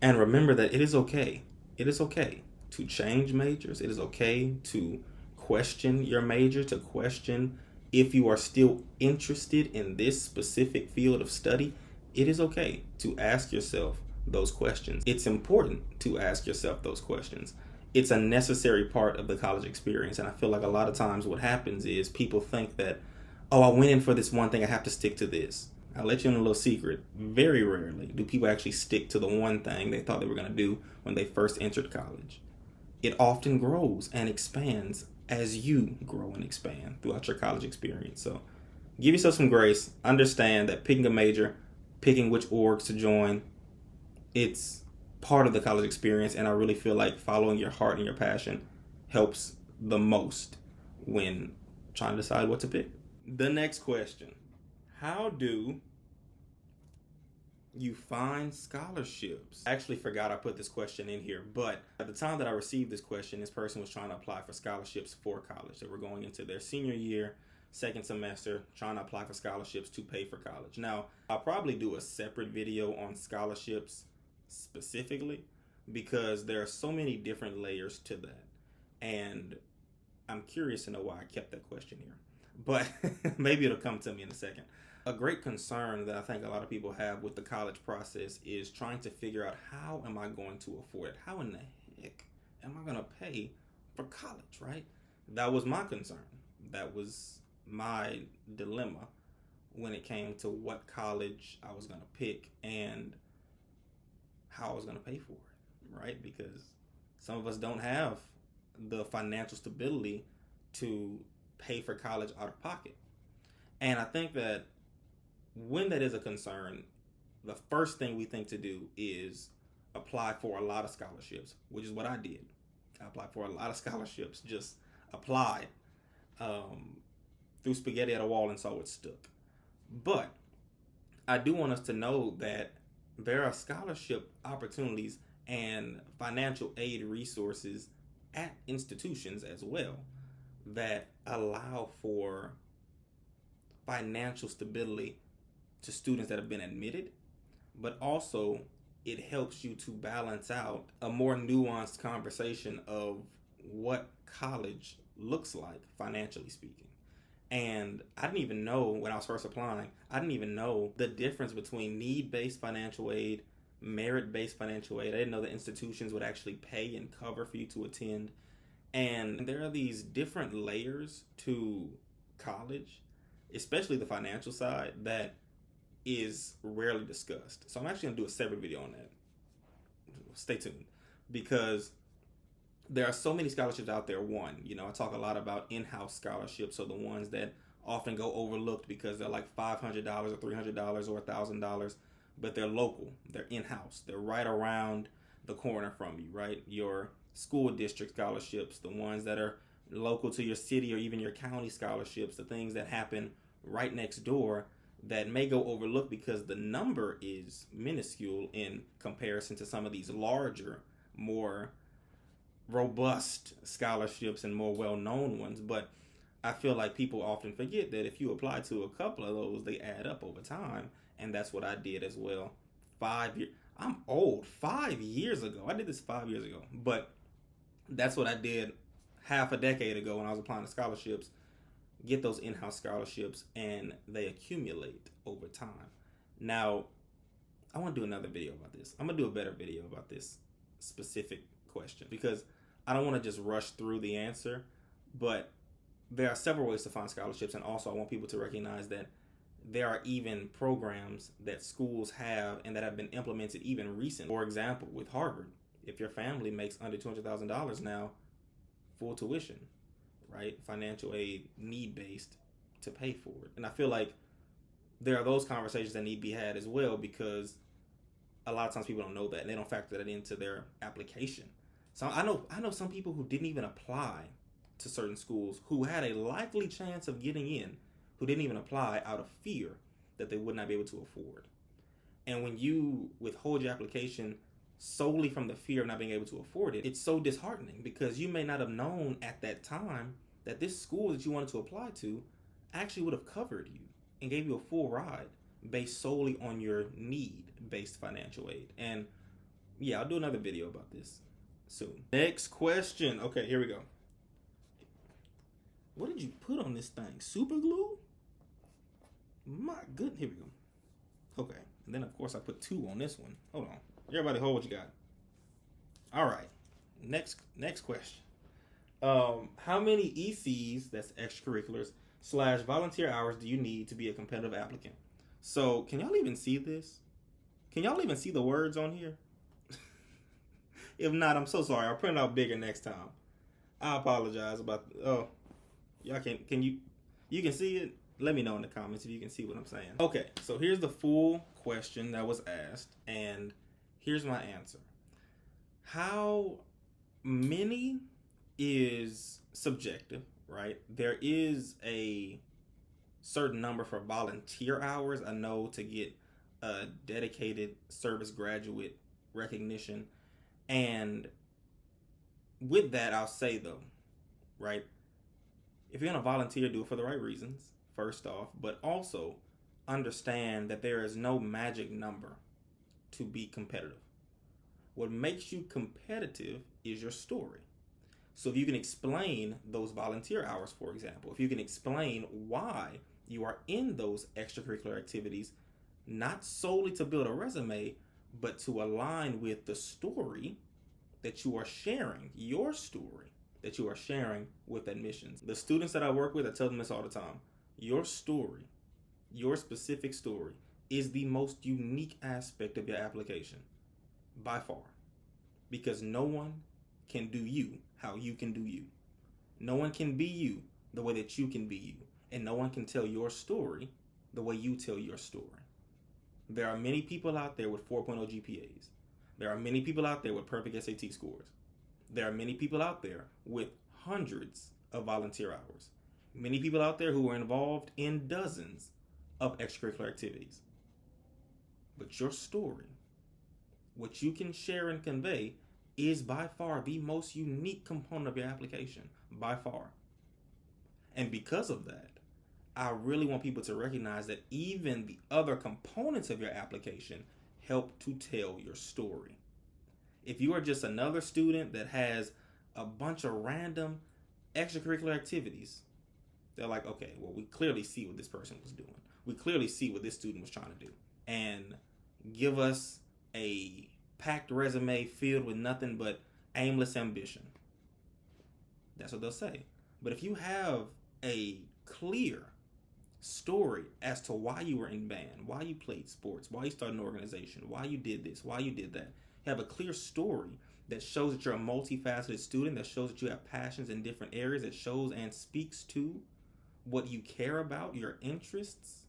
And remember that it is okay. It is okay to change majors. It is okay to question your major, to question if you are still interested in this specific field of study. It is okay to ask yourself those questions. It's important to ask yourself those questions. It's a necessary part of the college experience. And I feel like a lot of times what happens is people think that, oh, I went in for this one thing, I have to stick to this. I'll let you in a little secret. Very rarely do people actually stick to the one thing they thought they were going to do when they first entered college. It often grows and expands as you grow and expand throughout your college experience. So give yourself some grace. Understand that picking a major, picking which orgs to join, it's part of the college experience. And I really feel like following your heart and your passion helps the most when trying to decide what to pick. The next question: how do you find scholarships? I actually forgot I put this question in here, but at the time that I received this question, this person was trying to apply for scholarships for college. They were going into their senior year, second semester, trying to apply for scholarships to pay for college. Now, I'll probably do a separate video on scholarships specifically because there are so many different layers to that. And I'm curious to know why I kept that question here. But maybe it'll come to me in a second. A great concern that I think a lot of people have with the college process is trying to figure out, how am I going to afford it? How in the heck am I going to pay for college, right? That was my concern. That was my dilemma when it came to what college I was going to pick and how I was going to pay for it, right? Because some of us don't have the financial stability to pay for college out of pocket. And I think that when that is a concern, the first thing we think to do is apply for a lot of scholarships, which is what I did. I applied for a lot of scholarships, just applied, threw spaghetti at a wall and saw it stuck. But I do want us to know that there are scholarship opportunities and financial aid resources at institutions as well that allow for financial stability to students that have been admitted, but also it helps you to balance out a more nuanced conversation of what college looks like financially speaking. And I didn't even know when I was first applying, I didn't even know the difference between need based financial aid, merit based financial aid. I didn't know that institutions would actually pay and cover for you to attend. And there are these different layers to college, especially the financial side, that is rarely discussed. So I'm actually going to do a separate video on that. Stay tuned. Because there are so many scholarships out there. One, I talk a lot about in-house scholarships, so the ones that often go overlooked because they're like $500 or $300 or $1,000, but they're local, they're in-house, they're right around the corner from you, right? Your school district scholarships, the ones that are local to your city or even your county scholarships, the things that happen right next door that may go overlooked because the number is minuscule in comparison to some of these larger, more robust scholarships and more well-known ones. But I feel like people often forget that if you apply to a couple of those, they add up over time, and that's what I did as well. 5 years. I'm old. 5 years ago. I did this 5 years ago, but that's what I did half a decade ago when I was applying to scholarships. Get those in-house scholarships, and they accumulate over time. Now, I want to do another video about this. I'm gonna do a better video about this specific question because I don't want to just rush through the answer, but there are several ways to find scholarships, and also I want people to recognize that there are even programs that schools have and that have been implemented even recent. For example, with Harvard, if your family makes under $200,000 now, full tuition, right? Financial aid, need based to pay for it. And I feel like there are those conversations that need to be had as well because a lot of times people don't know that and they don't factor that into their application. So I know some people who didn't even apply to certain schools who had a likely chance of getting in, who didn't even apply out of fear that they would not be able to afford. And when you withhold your application solely from the fear of not being able to afford it, it's so disheartening because you may not have known at that time that this school that you wanted to apply to actually would have covered you and gave you a full ride based solely on your need based financial aid. And Yeah, I'll do another video about this soon. Next question. Okay, here we go. What did you put on this thing? Super glue? My goodness. Here we go. Okay. And then, of course, I put 2 on this one. Hold on. Everybody hold what you got. All right. Next question. How many ECs, that's extracurriculars, / volunteer hours do you need to be a competitive applicant? So, can y'all even see this? Can y'all even see the words on here? If not, I'm so sorry. I'll print it out bigger next time. I apologize about. Oh, y'all can you can see it? Let me know in the comments if you can see what I'm saying. Okay, so here's the full question that was asked, and here's my answer. How many is subjective, right? There is a certain number for volunteer hours. I know to get a dedicated service graduate recognition. And with that, I'll say though, right? If you're going to volunteer, do it for the right reasons, first off, but also understand that there is no magic number to be competitive. What makes you competitive is your story. So if you can explain those volunteer hours, for example, if you can explain why you are in those extracurricular activities, not solely to build a resume, but to align with the story that you are sharing, your story that you are sharing with admissions. The students that I work with, I tell them this all the time. Your story, your specific story, is the most unique aspect of your application by far, because no one can do you how you can do you. No one can be you the way that you can be you, and no one can tell your story the way you tell your story. There are many people out there with 4.0 GPAs. There are many people out there with perfect SAT scores. There are many people out there with hundreds of volunteer hours. Many people out there who are involved in dozens of extracurricular activities. But your story, what you can share and convey, is by far the most unique component of your application, by far. And because of that, I really want people to recognize that even the other components of your application help to tell your story. If you are just another student that has a bunch of random extracurricular activities, they're like, okay, well, we clearly see what this person was doing. We clearly see what this student was trying to do. And give us a packed resume filled with nothing but aimless ambition. That's what they'll say. But if you have a clear story as to why you were in band, why you played sports, why you started an organization, why you did this, why you did that, you have a clear story that shows that you're a multifaceted student, that shows that you have passions in different areas, that shows and speaks to what you care about, your interests,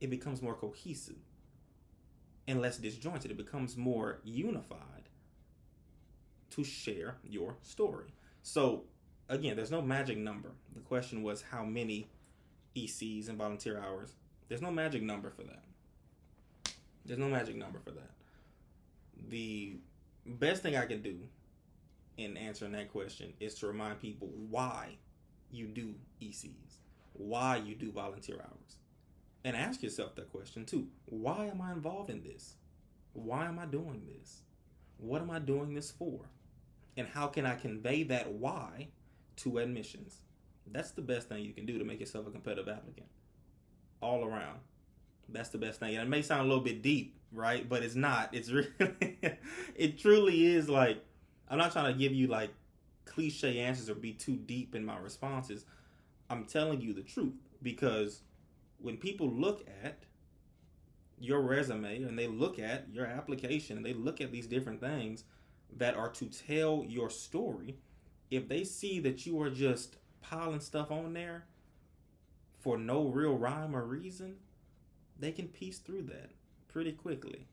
it becomes more cohesive and less disjointed. It becomes more unified to share your story. So again, there's no magic number. The question was how many ECs and volunteer hours. There's no magic number for that. There's no magic number for that. The best thing I can do in answering that question is to remind people why you do ECs, why you do volunteer hours. And ask yourself that question too. Why am I involved in this? Why am I doing this? What am I doing this for? And how can I convey that why to admissions? That's the best thing you can do to make yourself a competitive applicant. All around. That's the best thing. And it may sound a little bit deep, right? But it's not. It's really, it truly is like, I'm not trying to give you like cliche answers or be too deep in my responses. I'm telling you the truth, because when people look at your resume and they look at your application and they look at these different things that are to tell your story, if they see that you are just piling stuff on there for no real rhyme or reason, they can piece through that pretty quickly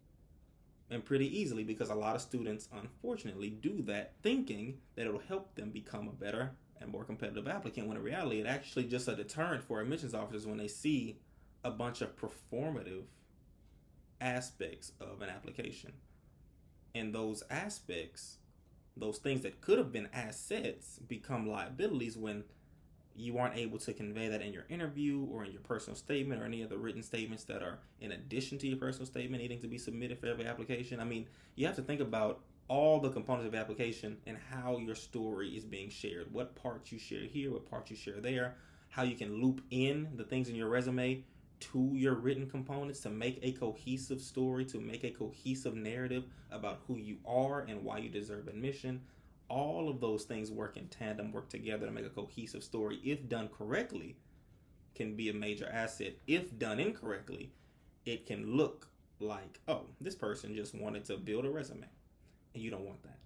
and pretty easily, because a lot of students unfortunately do that thinking that it'll help them become a better and more competitive applicant, when in reality it actually just a deterrent for admissions officers when they see a bunch of performative aspects of an application. And those aspects, those things that could have been assets, become liabilities when you aren't able to convey that in your interview or in your personal statement or any of the written statements that are in addition to your personal statement needing to be submitted for every application. I mean, you have to think about all the components of the application and how your story is being shared. What parts you share here, what parts you share there, how you can loop in the things in your resume to your written components to make a cohesive story, to make a cohesive narrative about who you are and why you deserve admission. All of those things work in tandem, work together to make a cohesive story. If done correctly, can be a major asset. If done incorrectly, it can look like, oh, this person just wanted to build a resume, and you don't want that.